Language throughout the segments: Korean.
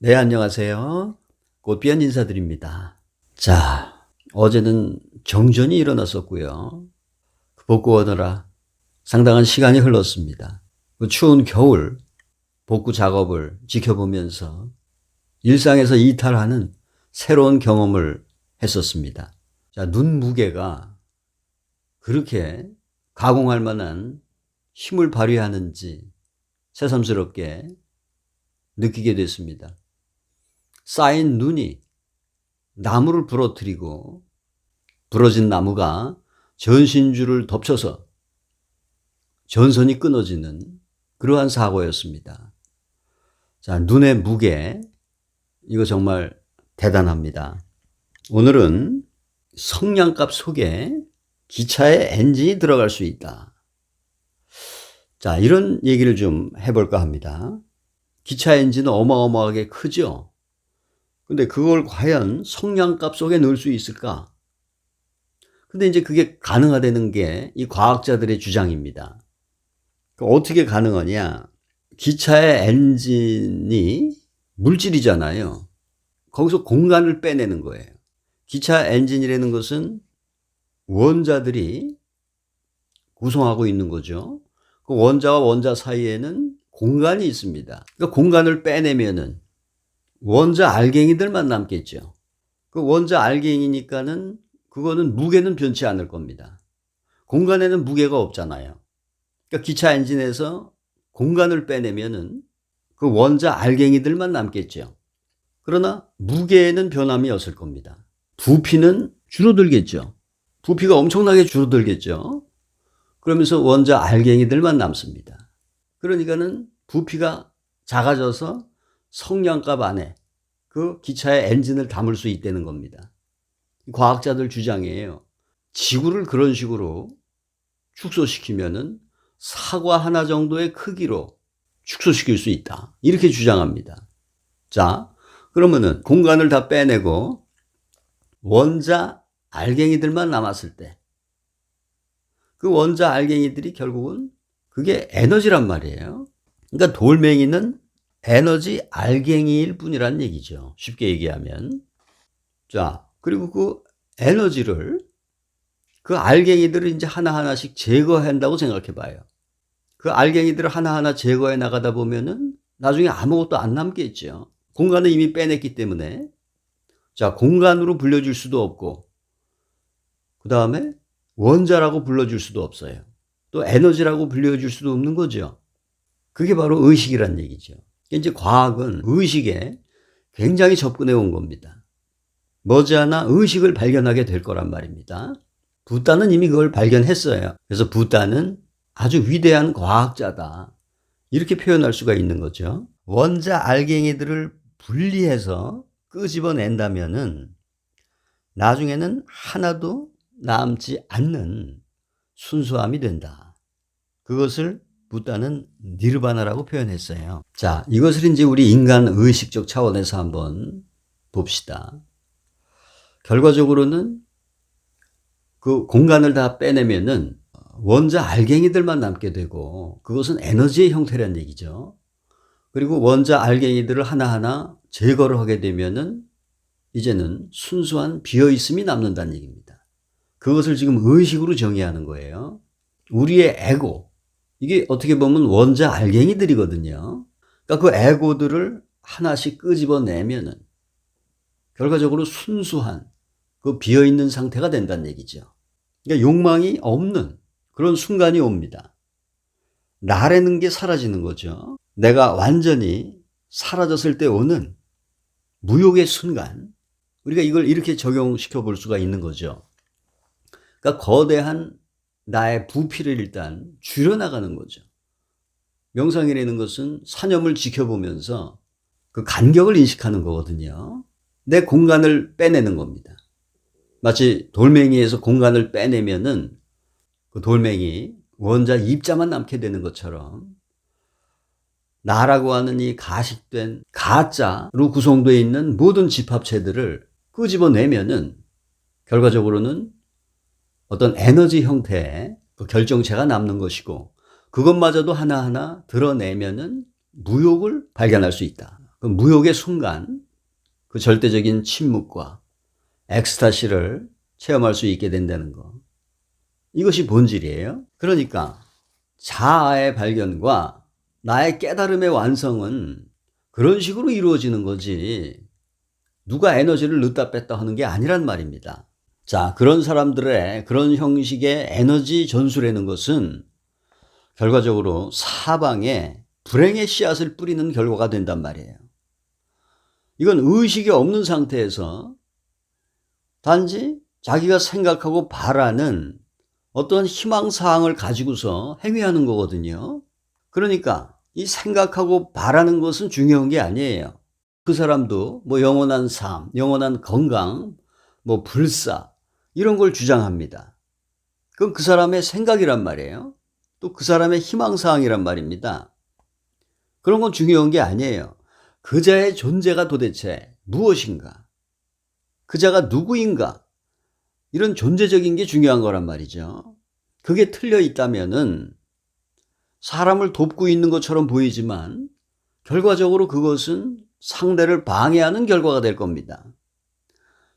네, 안녕하세요. 꽃비안 인사드립니다. 자, 어제는 정전이 일어났었고요. 복구 오느라 상당한 시간이 흘렀습니다. 그 추운 겨울 복구 작업을 지켜보면서 일상에서 이탈하는 새로운 경험을 했었습니다. 자, 눈 무게가 그렇게 가공할 만한 힘을 발휘하는지 새삼스럽게 느끼게 됐습니다. 쌓인 눈이 나무를 부러뜨리고 부러진 나무가 전신줄을 덮쳐서 전선이 끊어지는 그러한 사고였습니다. 자, 눈의 무게, 이거 정말 대단합니다. 오늘은 성냥갑 속에 기차의 엔진이 들어갈 수 있다. 자, 이런 얘기를 좀 해볼까 합니다. 기차 엔진은 어마어마하게 크죠? 근데 그걸 과연 성냥갑 속에 넣을 수 있을까? 근데 이제 그게 가능하다는 게 이 과학자들의 주장입니다. 어떻게 가능하냐? 기차의 엔진이 물질이잖아요. 거기서 공간을 빼내는 거예요. 기차 엔진이라는 것은 원자들이 구성하고 있는 거죠. 그 원자와 원자 사이에는 공간이 있습니다. 그러니까 공간을 빼내면은 원자 알갱이들만 남겠죠. 그 원자 알갱이니까는 그거는 무게는 변치 않을 겁니다. 공간에는 무게가 없잖아요. 그러니까 기차 엔진에서 공간을 빼내면은 그 원자 알갱이들만 남겠죠. 그러나 무게에는 변함이 없을 겁니다. 부피는 줄어들겠죠. 부피가 엄청나게 줄어들겠죠. 그러면서 원자 알갱이들만 남습니다. 그러니까는 부피가 작아져서 성냥갑 안에 그 기차의 엔진을 담을 수 있다는 겁니다. 과학자들 주장이에요. 지구를 그런 식으로 축소시키면은 사과 하나 정도의 크기로 축소시킬 수 있다. 이렇게 주장합니다. 자, 그러면은 공간을 다 빼내고 원자 알갱이들만 남았을 때 그 원자 알갱이들이 결국은 그게 에너지란 말이에요. 그러니까 돌멩이는 에너지 알갱이일 뿐이란 얘기죠. 쉽게 얘기하면. 자, 그리고 그 에너지를 그 알갱이들을 이제 하나하나씩 제거한다고 생각해 봐요. 그 알갱이들을 하나하나 제거해 나가다 보면은 나중에 아무것도 안 남겠죠. 공간을 이미 빼냈기 때문에. 자, 공간으로 불려줄 수도 없고, 그 다음에 원자라고 불러줄 수도 없어요. 또 에너지라고 불려줄 수도 없는 거죠. 그게 바로 의식이란 얘기죠. 이제 과학은 의식에 굉장히 접근해 온 겁니다. 머지않아 의식을 발견하게 될 거란 말입니다. 붓다는 이미 그걸 발견했어요. 그래서 붓다는 아주 위대한 과학자다. 이렇게 표현할 수가 있는 거죠. 원자 알갱이들을 분리해서 끄집어낸다면은 나중에는 하나도 남지 않는 순수함이 된다. 그것을 붓다는 니르바나라고 표현했어요. 자, 이것을 이제 우리 인간 의식적 차원에서 한번 봅시다. 결과적으로는 그 공간을 다 빼내면은 원자 알갱이들만 남게 되고 그것은 에너지의 형태란 얘기죠. 그리고 원자 알갱이들을 하나하나 제거를 하게 되면은 이제는 순수한 비어있음이 남는다는 얘기입니다. 그것을 지금 의식으로 정의하는 거예요. 우리의 에고, 이게 어떻게 보면 원자 알갱이들이거든요. 그러니까 그 에고들을 하나씩 끄집어내면은 결과적으로 순수한 그 비어있는 상태가 된다는 얘기죠. 그러니까 욕망이 없는 그런 순간이 옵니다. 나라는 게 사라지는 거죠. 내가 완전히 사라졌을 때 오는 무욕의 순간, 우리가 이걸 이렇게 적용시켜 볼 수가 있는 거죠. 그러니까 거대한 나의 부피를 일단 줄여나가는 거죠. 명상이라는 것은 사념을 지켜보면서 그 간격을 인식하는 거거든요. 내 공간을 빼내는 겁니다. 마치 돌멩이에서 공간을 빼내면은 그 돌멩이 원자 입자만 남게 되는 것처럼 나라고 하는 이 가식된 가짜로 구성되어 있는 모든 집합체들을 끄집어내면은 결과적으로는 어떤 에너지 형태의 그 결정체가 남는 것이고 그것마저도 하나하나 드러내면은 무욕을 발견할 수 있다. 그 무욕의 순간, 그 절대적인 침묵과 엑스타시를 체험할 수 있게 된다는 거. 이것이 본질이에요. 그러니까 자아의 발견과 나의 깨달음의 완성은 그런 식으로 이루어지는 거지 누가 에너지를 넣다 뺐다 하는 게 아니란 말입니다. 자, 그런 사람들의 그런 형식의 에너지 전술이라는 것은 결과적으로 사방에 불행의 씨앗을 뿌리는 결과가 된단 말이에요. 이건 의식이 없는 상태에서 단지 자기가 생각하고 바라는 어떤 희망사항을 가지고서 행위하는 거거든요. 그러니까 이 생각하고 바라는 것은 중요한 게 아니에요. 그 사람도 뭐 영원한 삶, 영원한 건강, 뭐 불사 이런 걸 주장합니다. 그건 그 사람의 생각이란 말이에요. 또 그 사람의 희망사항이란 말입니다. 그런 건 중요한 게 아니에요. 그자의 존재가 도대체 무엇인가? 그자가 누구인가? 이런 존재적인 게 중요한 거란 말이죠. 그게 틀려 있다면은 사람을 돕고 있는 것처럼 보이지만 결과적으로 그것은 상대를 방해하는 결과가 될 겁니다.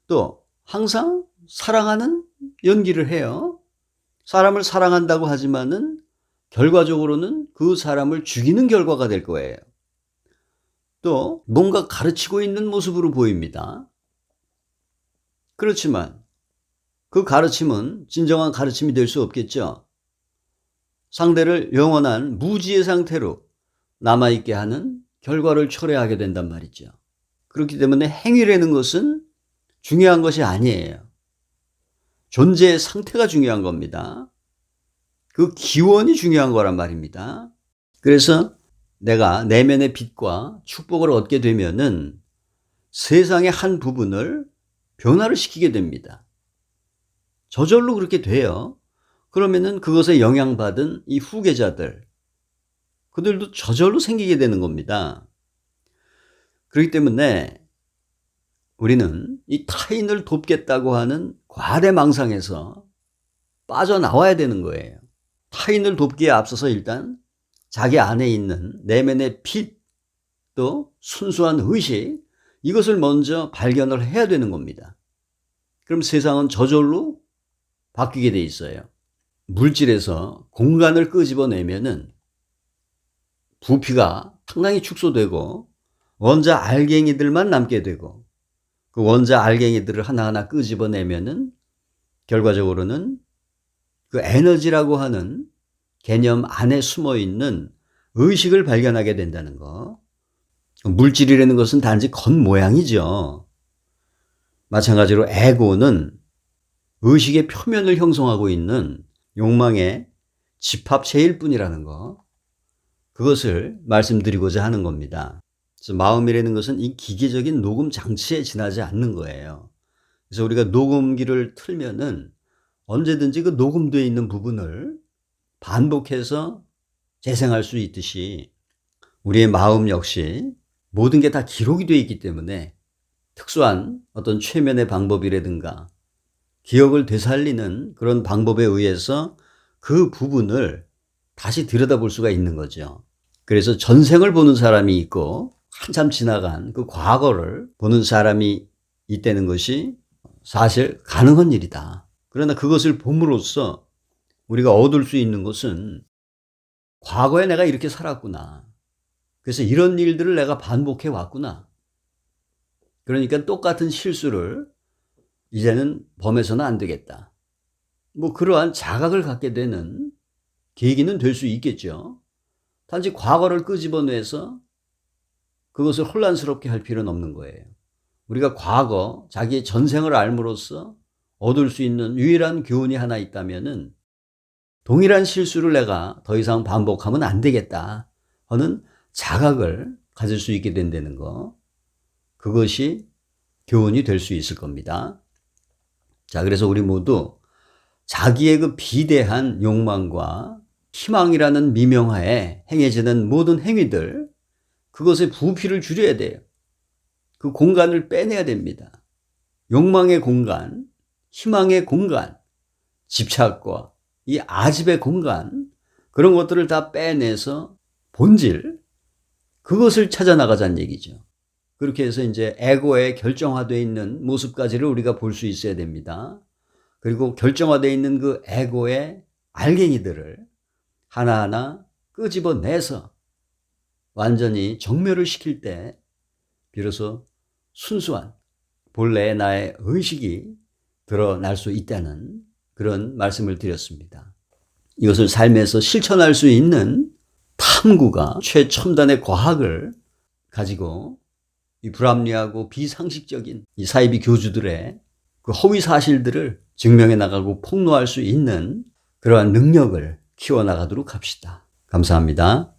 또 항상 사랑하는 연기를 해요. 사람을 사랑한다고 하지만은 결과적으로는 그 사람을 죽이는 결과가 될 거예요. 또 뭔가 가르치고 있는 모습으로 보입니다. 그렇지만 그 가르침은 진정한 가르침이 될 수 없겠죠. 상대를 영원한 무지의 상태로 남아있게 하는 결과를 초래하게 된단 말이죠. 그렇기 때문에 행위라는 것은 중요한 것이 아니에요. 존재의 상태가 중요한 겁니다. 그 기원이 중요한 거란 말입니다. 그래서 내가 내면의 빛과 축복을 얻게 되면은 세상의 한 부분을 변화를 시키게 됩니다. 저절로 그렇게 돼요. 그러면은 그것에 영향받은 이 후계자들, 그들도 저절로 생기게 되는 겁니다. 그렇기 때문에 우리는 이 타인을 돕겠다고 하는 과대망상에서 빠져나와야 되는 거예요. 타인을 돕기에 앞서서 일단 자기 안에 있는 내면의 빛, 또 순수한 의식, 이것을 먼저 발견을 해야 되는 겁니다. 그럼 세상은 저절로 바뀌게 돼 있어요. 물질에서 공간을 끄집어내면은 부피가 상당히 축소되고 원자 알갱이들만 남게 되고 그 원자 알갱이들을 하나하나 끄집어내면은 결과적으로는 그 에너지라고 하는 개념 안에 숨어 있는 의식을 발견하게 된다는 거. 물질이라는 것은 단지 겉모양이죠. 마찬가지로 에고는 의식의 표면을 형성하고 있는 욕망의 집합체일 뿐이라는 거. 그것을 말씀드리고자 하는 겁니다. 그래서 마음이라는 것은 이 기계적인 녹음 장치에 지나지 않는 거예요. 그래서 우리가 녹음기를 틀면은 언제든지 그 녹음되어 있는 부분을 반복해서 재생할 수 있듯이 우리의 마음 역시 모든 게 다 기록이 되어 있기 때문에 특수한 어떤 최면의 방법이라든가 기억을 되살리는 그런 방법에 의해서 그 부분을 다시 들여다볼 수가 있는 거죠. 그래서 전생을 보는 사람이 있고 한참 지나간 그 과거를 보는 사람이 있다는 것이 사실 가능한 일이다. 그러나 그것을 봄으로써 우리가 얻을 수 있는 것은 과거에 내가 이렇게 살았구나. 그래서 이런 일들을 내가 반복해 왔구나. 그러니까 똑같은 실수를 이제는 범해서는 안 되겠다. 뭐 그러한 자각을 갖게 되는 계기는 될 수 있겠죠. 단지 과거를 끄집어내서 그것을 혼란스럽게 할 필요는 없는 거예요. 우리가 과거, 자기의 전생을 알므로써 얻을 수 있는 유일한 교훈이 하나 있다면은 동일한 실수를 내가 더 이상 반복하면 안 되겠다 하는 자각을 가질 수 있게 된다는 거. 그것이 교훈이 될 수 있을 겁니다. 자, 그래서 우리 모두 자기의 그 비대한 욕망과 희망이라는 미명하에 행해지는 모든 행위들, 그것의 부피를 줄여야 돼요. 그 공간을 빼내야 됩니다. 욕망의 공간, 희망의 공간, 집착과 이 아집의 공간, 그런 것들을 다 빼내서 본질, 그것을 찾아 나가자는 얘기죠. 그렇게 해서 이제 에고에 결정화되어 있는 모습까지를 우리가 볼 수 있어야 됩니다. 그리고 결정화되어 있는 그 에고의 알갱이들을 하나하나 끄집어내서 완전히 정멸을 시킬 때 비로소 순수한 본래의 나의 의식이 드러날 수 있다는 그런 말씀을 드렸습니다. 이것을 삶에서 실천할 수 있는 탐구가 최첨단의 과학을 가지고 이 불합리하고 비상식적인 이 사이비 교주들의 그 허위 사실들을 증명해 나가고 폭로할 수 있는 그러한 능력을 키워나가도록 합시다. 감사합니다.